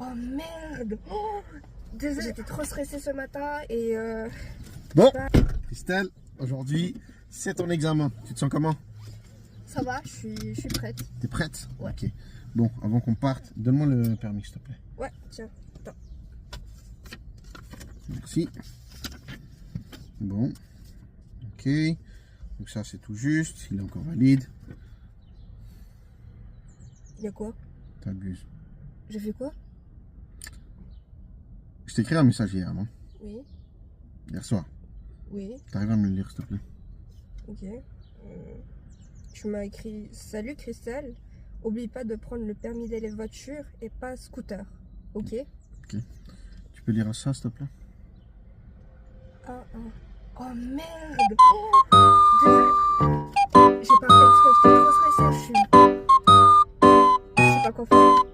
Oh merde. Oh, désolé, j'étais trop stressée ce matin et Bon, Christelle, aujourd'hui, c'est ton examen. Tu te sens comment? ça va, je suis prête. T'es prête? Ouais. Ok. Bon, avant qu'on parte, donne-moi le permis, s'il te plaît. Ouais, tiens, attends. Merci. Bon. Ok. Donc ça, c'est tout juste. Il est encore valide. Il y a quoi? T'abuses. J'ai fait quoi? Je t'ai écrit un message hier, non? Oui, Hier soir. oui, T'arrives à me le lire, s'il te plaît? ok. Tu m'as écrit: Salut Christelle, oublie pas de prendre le permis d'élève voiture et pas scooter. Ok? Ok. Tu peux lire ça, s'il te plaît? Ah, ah. Oh merde! Désolé. J'ai pas fait exprès, j'étais trop stressée, je sais pas quoi faire.